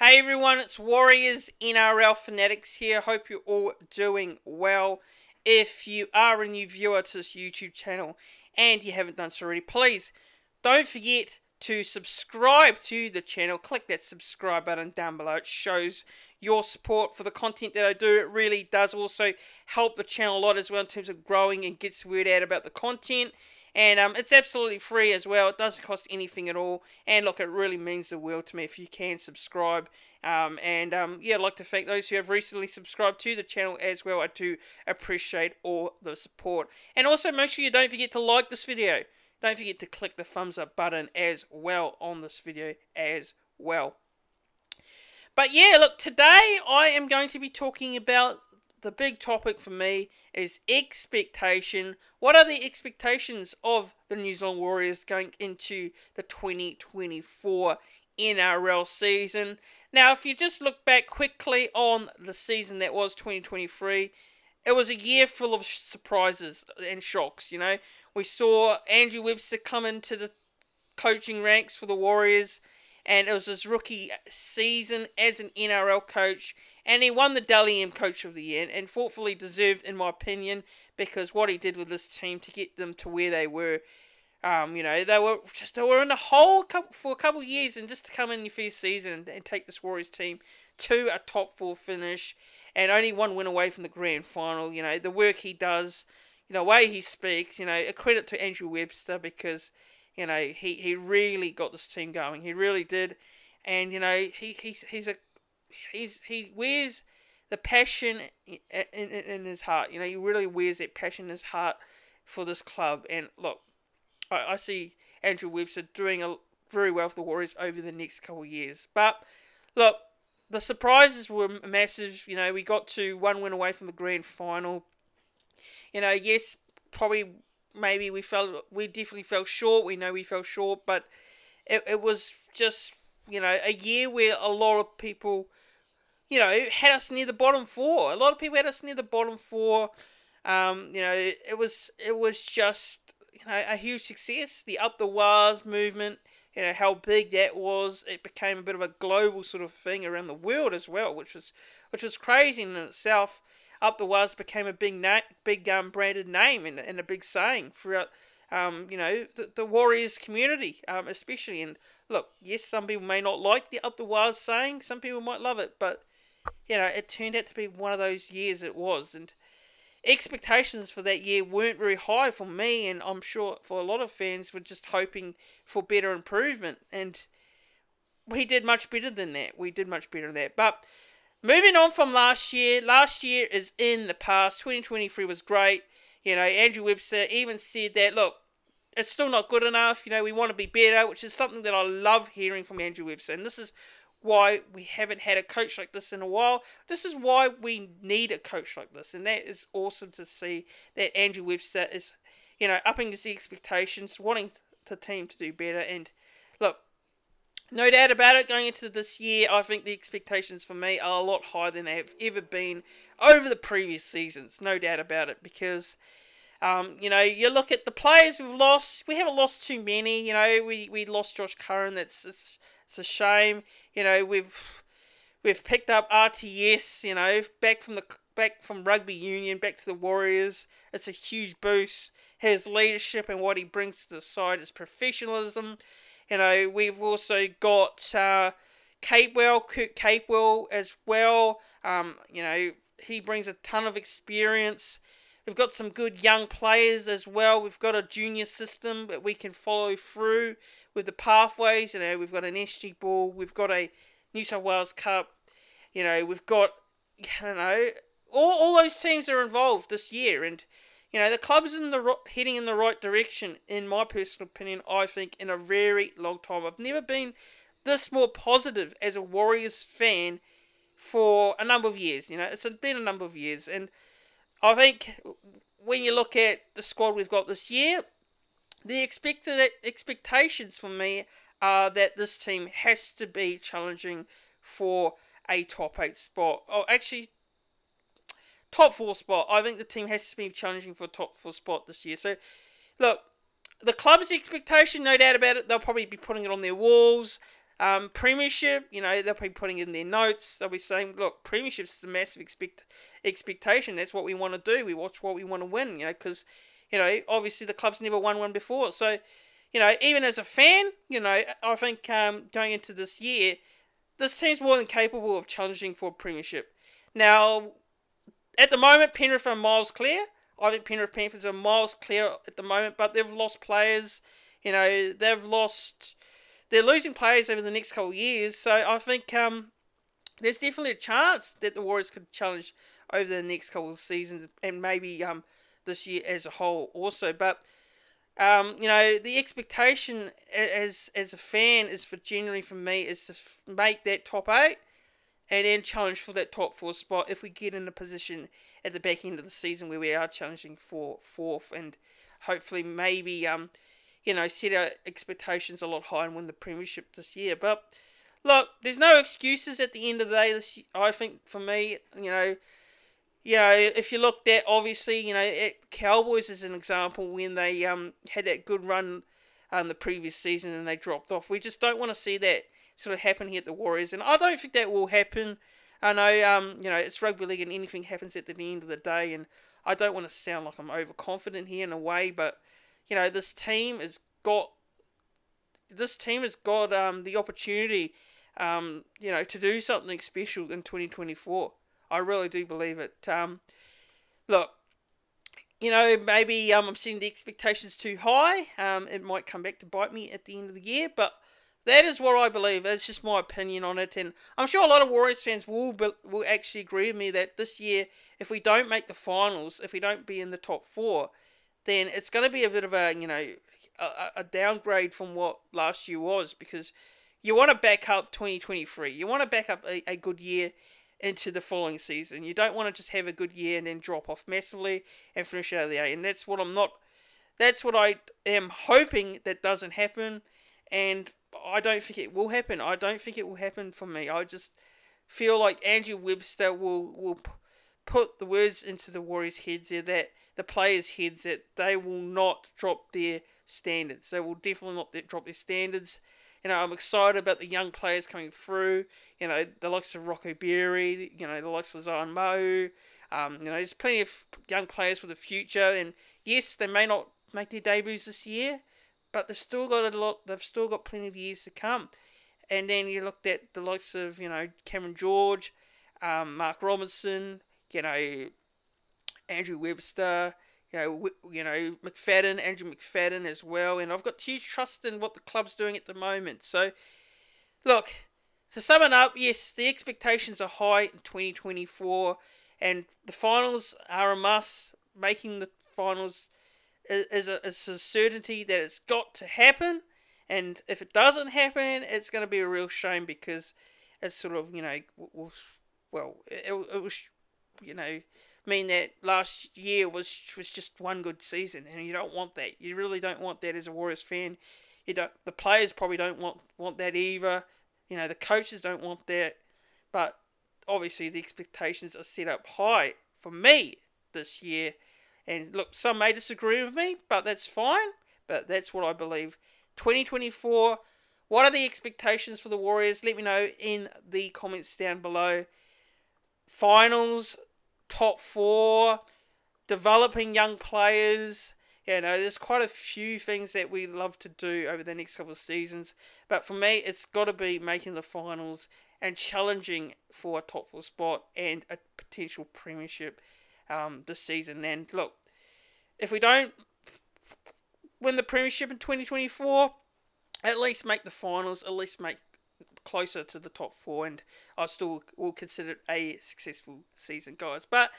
Hey everyone, it's Warriors NRL Fanatics here. Hope you're all doing well. If you are a new viewer to this YouTube channel and you haven't done so already, please don't forget to subscribe to the channel. Click that subscribe button down below. It shows your support for the content that I do. It really does also help the channel a lot as well in terms of growing and gets the word out about the content. And it's absolutely free as well. It doesn't cost anything at all. And look, it really means the world to me if you can subscribe. Yeah, I'd like to thank those who have recently subscribed to the channel as well. I do appreciate all the support. And also make sure you don't forget to like this video. Don't forget to click the thumbs up button as well on this video as well. But yeah, look, today I am going to be talking about the big topic for me is expectation. What are the expectations of the New Zealand Warriors going into the 2024 NRL season? Now, if you just look back quickly on the season that was 2023, it was a year full of surprises and shocks, you know. We saw Andrew Webster come into the coaching ranks for the Warriors, and it was his rookie season as an NRL coach, and he won the Dally M Coach of the Year, and thoughtfully deserved, in my opinion, because what he did with this team to get them to where they were. You know, they were in a hole for a couple of years, and just to come in your first season and take this Warriors team to a top 4 finish, and only one win away from the grand final. You know, the work he does, you know, the way he speaks, you know, a credit to Andrew Webster, because you know, he really got this team going. He really did. And you know, he wears the passion in his heart. You know, he really wears that passion in his heart for this club. And look, I see Andrew Webster doing very well for the Warriors over the next couple of years. But look, the surprises were massive. You know, we got to one win away from the grand final. You know, yes, probably maybe we definitely fell short. We know we fell short, but it was just, you know, a year where a lot of people, you know, had us near the bottom 4. A lot of people had us near the bottom 4. You know, it was just, you know, a huge success. The Up the Wars movement, you know, how big that was. It became a bit of a global sort of thing around the world as well, which was crazy in itself. Up the Wars became a big branded name and a big saying throughout, you know, the Warriors community, especially. And look, yes, some people may not like the Up the Wars saying. Some people might love it, but you know, it turned out to be one of those years it was. And expectations for that year weren't very high for me, and I'm sure for a lot of fans were just hoping for better improvement. And we did much better than that. But moving on from last year is in the past. 2023 was great. You know, Andrew Webster even said that, look, it's still not good enough. You know, we want to be better, which is something that I love hearing from Andrew Webster. And this is why we haven't had a coach like this in a while. This is why we need a coach like this. And that is awesome to see that Andrew Webster is, you know, upping his expectations, wanting the team to do better. And look, no doubt about it, going into this year, I think the expectations for me are a lot higher than they have ever been over the previous seasons. No doubt about it, because, you know, you look at the players we've lost. We haven't lost too many. You know, we lost Josh Curran. It's a shame. You know, we've picked up RTS. You know, back from rugby union back to the Warriors. It's a huge boost. His leadership and what he brings to the side is professionalism. You know, we've also got Kurt Capewell as well. You know, he brings a ton of experience. We've got some good young players as well. We've got a junior system that we can follow through with the pathways. You know, we've got an SG Ball. We've got a New South Wales Cup. You know, we've got, you know, all those teams are involved this year. And you know, the club's heading in the right direction, in my personal opinion, I think, in a very long time. I've never been this more positive as a Warriors fan for a number of years. You know, it's been a number of years. And I think when you look at the squad we've got this year, the expectations for me are that this team has to be challenging for a top 8 spot. Oh, actually, top 4 spot. I think the team has to be challenging for a top 4 spot this year. So, look, the club's expectation, no doubt about it, they'll probably be putting it on their walls. Premiership, you know, they'll be putting in their notes. They'll be saying, look, Premiership's the massive expectation. That's what we want to do. We watch what we want to win, you know, because, you know, obviously the club's never won one before. So, you know, even as a fan, you know, I think going into this year, this team's more than capable of challenging for a Premiership. Now, at the moment, Penrith are miles clear. I think Penrith Panthers are miles clear at the moment, but they've lost players. You know, they're losing players over the next couple of years. So I think there's definitely a chance that the Warriors could challenge over the next couple of seasons and maybe this year as a whole also. But you know, the expectation as a fan is for generally for me is to make that top 8 and then challenge for that top 4 spot if we get in a position at the back end of the season where we are challenging for 4th and hopefully maybe you know, set our expectations a lot higher and win the Premiership this year. But look, there's no excuses at the end of the day. I think for me, you know, if you looked at obviously, you know, at Cowboys as an example when they had that good run the previous season and they dropped off. We just don't want to see that sort of happen here at the Warriors, and I don't think that will happen. I know, you know, it's rugby league and anything happens at the end of the day, and I don't want to sound like I'm overconfident here in a way, but you know, this team has got the opportunity, you know, to do something special in 2024. I really do believe it. Look, you know, maybe I'm setting the expectations too high. It might come back to bite me at the end of the year, but that is what I believe. It's just my opinion on it, and I'm sure a lot of Warriors fans will actually agree with me that this year, if we don't make the finals, if we don't be in the top 4, then it's going to be a bit of a, you know, a downgrade from what last year was, because you want to back up 2023. You want to back up a good year into the following season. You don't want to just have a good year and then drop off massively and finish out of the 8. And that's what I am hoping that doesn't happen, and I don't think it will happen. I don't think it will happen for me. I just feel like Andrew Webster will put the words into the Warriors' heads there, that the players' heads, that they will not drop their standards. They will definitely not drop their standards. You know, I'm excited about the young players coming through. You know, the likes of Rocco Berry, you know, the likes of Zion Moe. You know, there's plenty of young players for the future. And yes, they may not make their debuts this year, but they've still got a lot. They've still got plenty of years to come. And then you looked at the likes of, you know, Cameron George, Mark Robinson, you know, Andrew Webster, you know, McFadden, Andrew McFadden as well, and I've got huge trust in what the club's doing at the moment. So, look, to sum it up, yes, the expectations are high in 2024, and the finals are a must. Making the finals is a certainty that it's got to happen, and if it doesn't happen, it's going to be a real shame, because it's sort of, you know, it will, you know, mean that last year was just one good season, and you don't want that. You really don't want that as a Warriors fan. You don't. The players probably don't want that either. You know, the coaches don't want that. But obviously, the expectations are set up high for me this year. And look, some may disagree with me, but that's fine. But that's what I believe. 2024. What are the expectations for the Warriors? Let me know in the comments down below. Finals, top 4, developing young players. You know, there's quite a few things that we love to do over the next couple of seasons. But for me, it's got to be making the finals and challenging for a top 4 spot and a potential premiership this season. And look, if we don't win the premiership in 2024, at least make the finals, at least make closer to the top 4, and I still will consider it a successful season, guys. But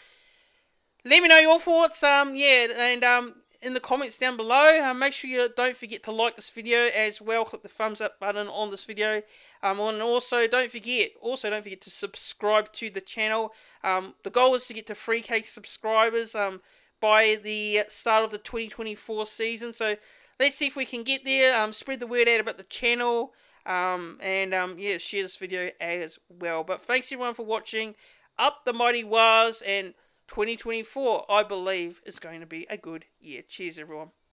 let me know your thoughts, in the comments down below. Make sure you don't forget to like this video as well. Click the thumbs up button on this video, and also don't forget to subscribe to the channel. The goal is to get to 3K subscribers by the start of the 2024 season. So let's see if we can get there. Spread the word out about the channel. Yeah, share this video as well. But thanks everyone for watching. Up the mighty Wars, and 2024, I believe, is going to be a good year. Cheers, everyone.